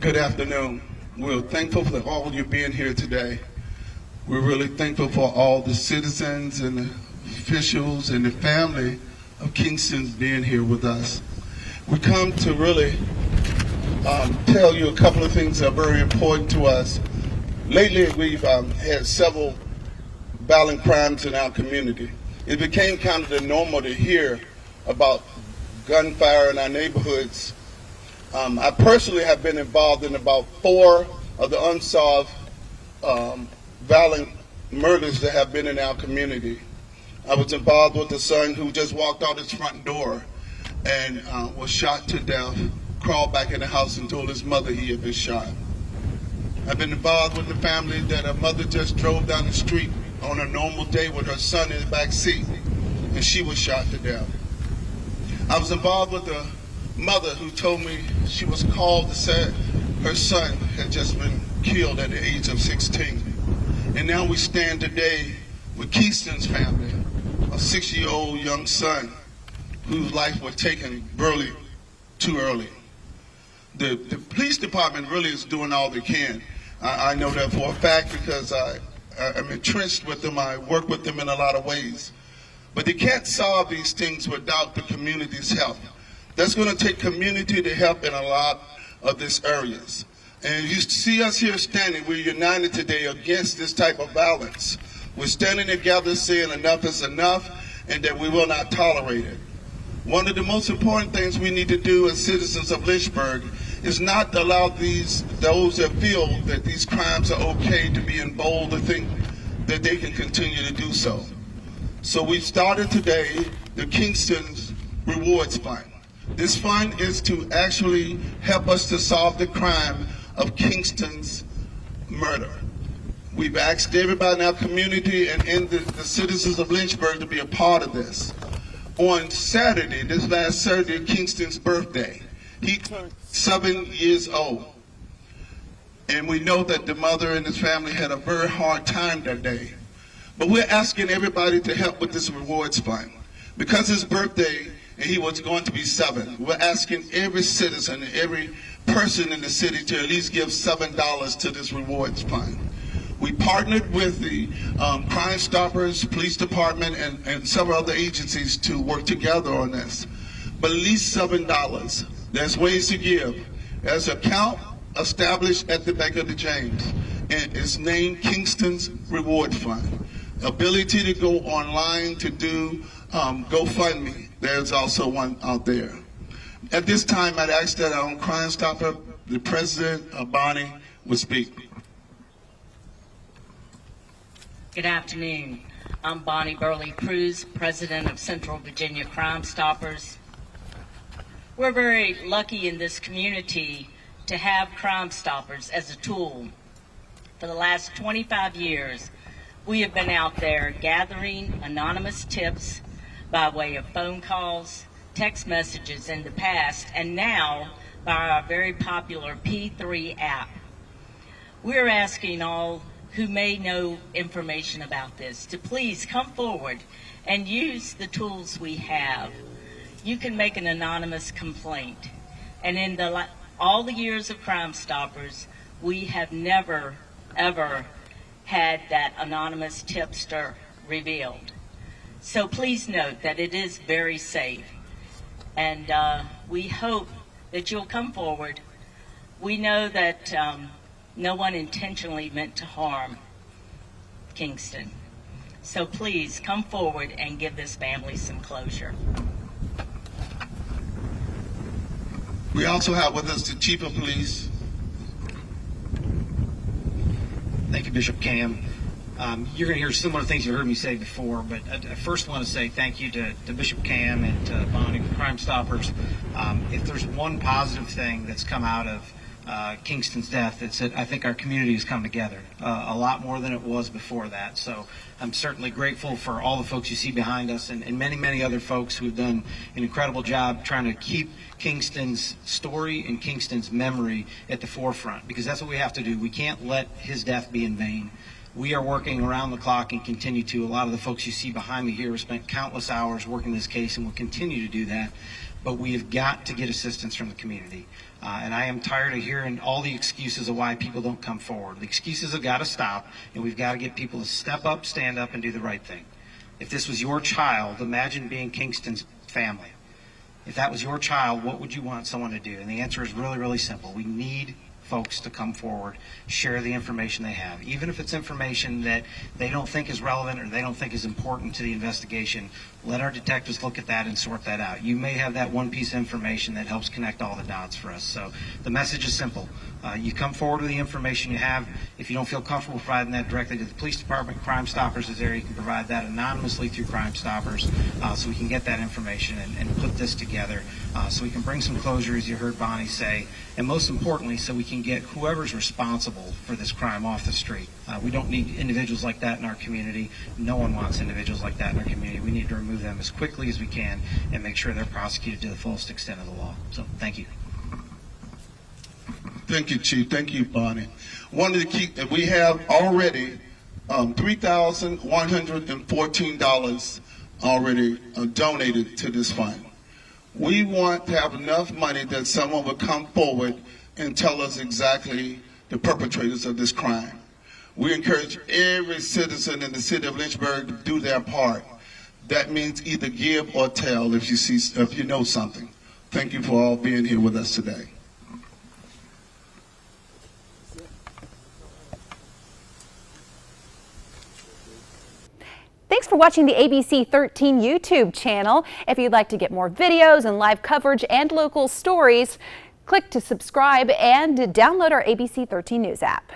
Good afternoon. We're thankful for all of you being here today. We're really thankful for all the citizens and the officials and the family of Kingston being here with us. We come to really tell you a couple of things that are very important to us. Lately, we've had several violent crimes in our community. It became kind of the normal to hear about gunfire in our neighborhoods. I personally have been involved in about 4 of the unsolved violent murders that have been in our community. I was involved with a son who just walked out his front door and was shot to death, crawled back in the house and told his mother he had been shot. I've been involved with the family that a mother just drove down the street on a normal day with her son in the back seat, and she was shot to death. I was involved with a mother who told me she was called to say her son had just been killed at the age of 16. And now we stand today with Kingston's family, a 6-year-old young son whose life was taken too early. The police department really is doing all they can. I know that for a fact because I'm entrenched with them. I work with them in a lot of ways. But they can't solve these things without the community's help. That's going to take community to help in a lot of these areas. And you see us here standing, we're united today against this type of violence. We're standing together saying enough is enough and that we will not tolerate it. One of the most important things we need to do as citizens of Lynchburg is not allow those that feel that these crimes are okay to be emboldened to think that they can continue to do so. So we started today the Kingston's Rewards Fund. This fund is to actually help us to solve the crime of Kingston's murder. We've asked everybody in our community and the citizens of Lynchburg to be a part of this. On Saturday, this last Saturday, Kingston's birthday, he turned 7 years old. And we know that the mother and his family had a very hard time that day. But we're asking everybody to help with this rewards fund. Because his birthday, and he was going to be 7, we're asking every citizen and every person in the city to at least give $7 to this rewards fund. We partnered with the Crimestoppers, police department, and several other agencies to work together on this. But at least $7. There's ways to give. There's an account established at the Bank of the James, and it's named Kingston's Reward Fund. Ability to go online to do GoFundMe. There's also one out there. At this time, I'd ask that our Crimestopper, the president of Bonnie, would speak. Good afternoon. I'm Bonnie Burley Cruz, president of Central Virginia Crimestoppers. We're very lucky in this community to have Crimestoppers as a tool. For the last 25 years, we have been out there gathering anonymous tips by way of phone calls, text messages in the past, and now by our very popular P3 app. We're asking all who may know information about this to please come forward and use the tools we have. You can make an anonymous complaint. And in all the years of Crimestoppers, we have never, ever had that anonymous tipster revealed. So please note that it is very safe. And we hope that you'll come forward. We know that no one intentionally meant to harm Kingston. So please come forward and give this family some closure. We also have with us the Chief of Police. Thank you, Bishop Cam. You're going to hear similar things you heard me say before, but I first want to say thank you to Bishop Cam and to Bonnie from Crimestoppers. If there's one positive thing that's come out of Kingston's death, it's that I think our community has come together a lot more than it was before that. So I'm certainly grateful for all the folks you see behind us and many, many other folks who have done an incredible job trying to keep Kingston's story and Kingston's memory at the forefront, because that's what we have to do. We can't let his death be in vain. We are working around the clock and continue to. A lot of the folks you see behind me here have spent countless hours working this case and will continue to do that. but we have got to get assistance from the community. And I am tired of hearing all the excuses of why people don't come forward. The excuses have got to stop, and we've got to get people to step up, stand up, and do the right thing. If this was your child, imagine being Kingston's family. If that was your child, what would you want someone to do? And the answer is really, really simple. We need folks to come forward, share the information they have. Even if it's information that they don't think is relevant or they don't think is important to the investigation, let our detectives look at that and sort that out. You may have that one piece of information that helps connect all the dots for us. So the message is simple. You come forward with the information you have. If you don't feel comfortable providing that directly to the police department, Crimestoppers is there. You can provide that anonymously through Crimestoppers, so we can get that information and put this together, so we can bring some closure, as you heard Bonnie say, and most importantly, so we can get whoever's responsible for this crime off the street. We don't need individuals like that in our community. No one wants individuals like that in our community. We need to remove them as quickly as we can and make sure they're prosecuted to the fullest extent of the law. So thank you. Thank you, Chief. Thank you, Bonnie. One of the key, we have already $3,114 already donated to this fund. We want to have enough money that someone will come forward and tell us exactly the perpetrators of this crime. We encourage every citizen in the city of Lynchburg to do their part. That means either give or tell if you know something. Thank you for all being here with us today. Thanks for watching the ABC 13 YouTube channel. If you'd like to get more videos and live coverage and local stories, click to subscribe and download our ABC 13 News app.